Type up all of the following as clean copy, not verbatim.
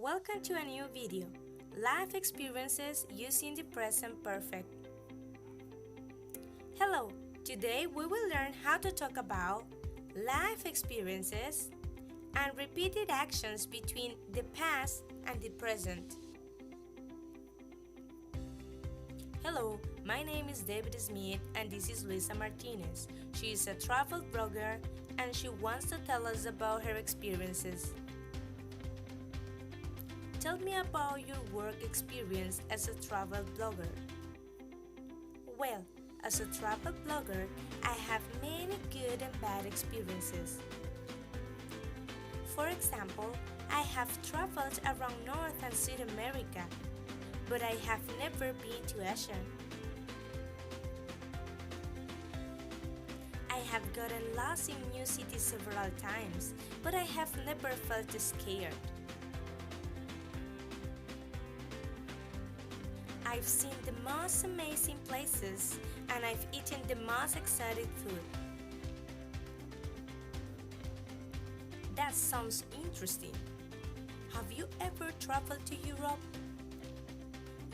Welcome to a new video, Life Experiences Using the Present Perfect. Hello, today we will learn how to talk about life experiences and repeated actions between the past and the present. Hello, my name is David Smith and this is Luisa Martinez. She is a travel blogger and she wants to tell us about her experiences. Tell me about your work experience as a travel blogger. Well, as a travel blogger, I have many good and bad experiences. For example, I have traveled around North and South America, but I have never been to Asia. I have gotten lost in new cities several times, but I have never felt scared. I've seen the most amazing places and I've eaten the most exotic food. That sounds interesting. Have you ever traveled to Europe?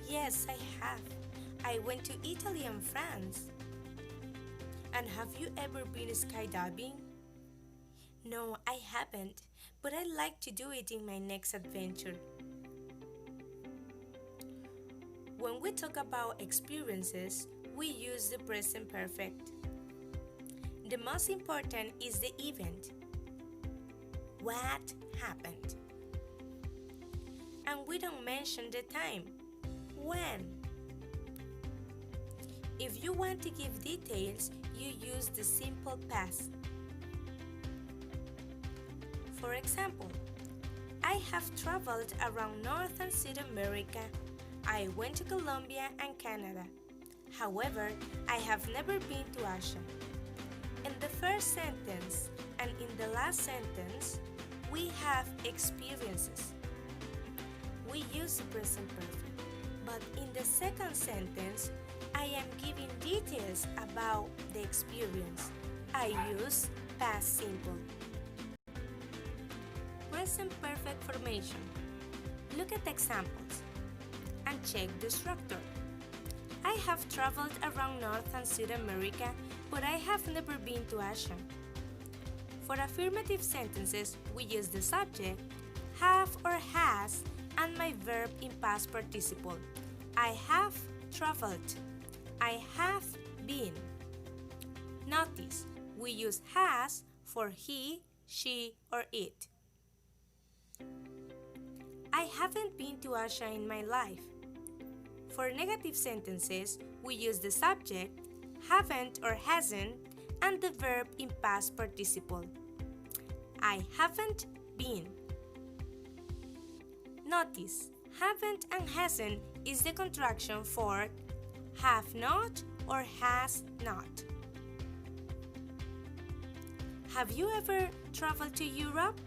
Yes, I have. I went to Italy and France. And have you ever been skydiving? No, I haven't, but I'd like to do it in my next adventure. When we talk about experiences, we use the present perfect. The most important is the event. What happened? And we don't mention the time. When? If you want to give details, you use the simple past. For example, I have traveled around North and South America. I went to Colombia and Canada. However, I have never been to Asia. In the first sentence and in the last sentence, we have experiences. We use the present perfect. But in the second sentence, I am giving details about the experience. I use past simple. Present perfect formation. Look at the examples and check the structure. I have traveled around North and South America, but I have never been to Asia. For affirmative sentences, we use the subject, have or has, and my verb in past participle. I have traveled. I have been. Notice, we use has for he, she, or it. I haven't been to Asia in my life. For negative sentences, we use the subject, haven't or hasn't, and the verb in past participle. I haven't been. Notice, haven't and hasn't is the contraction for have not or has not. Have you ever traveled to Europe?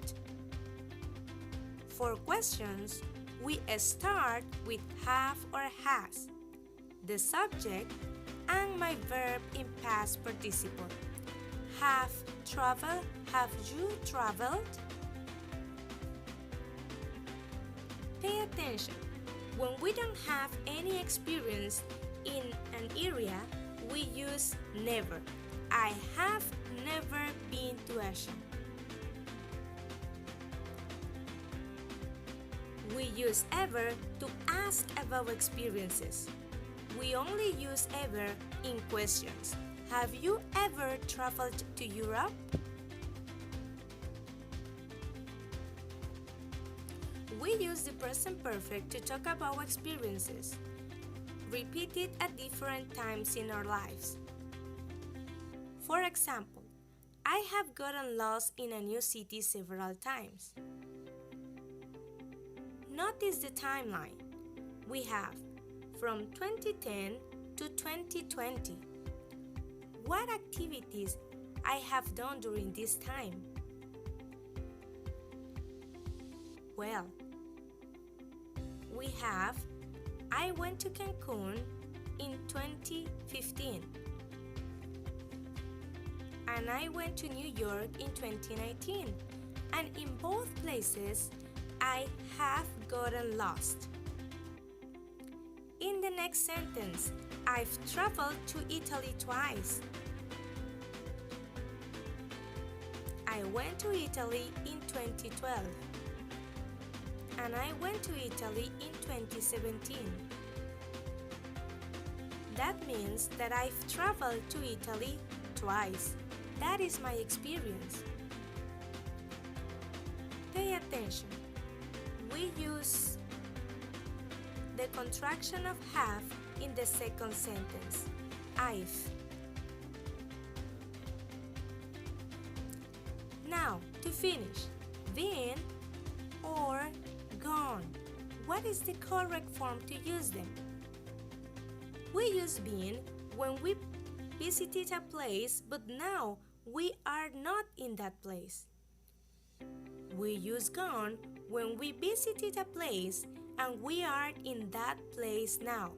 For questions, we start with have or has, the subject, and my verb in past participle. Have traveled? Have you traveled? Pay attention. When we don't have any experience in an area, we use never. I have never been to Asia. We use ever to ask about experiences. We only use ever in questions. Have you ever traveled to Europe? We use the present perfect to talk about experiences, repeated at different times in our lives. For example, I have gotten lost in a new city several times. Notice the timeline. We have from 2010 to 2020. What activities I have done during this time? Well, we have I went to Cancun in 2015 and I went to New York in 2019, and in both places I have gotten lost. In the next sentence, I've traveled to Italy twice. I went to Italy in 2012. And I went to Italy in 2017. That means that I've traveled to Italy twice. That is my experience. Pay attention. We use the contraction of have in the second sentence. I've. Now, to finish, been or gone. What is the correct form to use them? We use been when we visited a place, but now we are not in that place. We use gone when we visited a place and we are in that place now.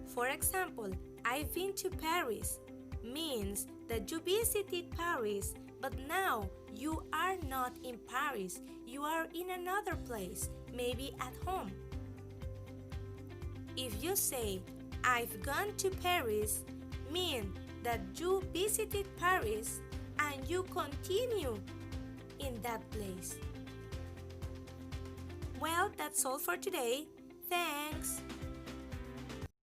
For example, I've been to Paris means that you visited Paris, but now you are not in Paris. You are in another place, maybe at home. If you say, I've gone to Paris, mean that you visited Paris and you continue in that place. Well, that's all for today. Thanks!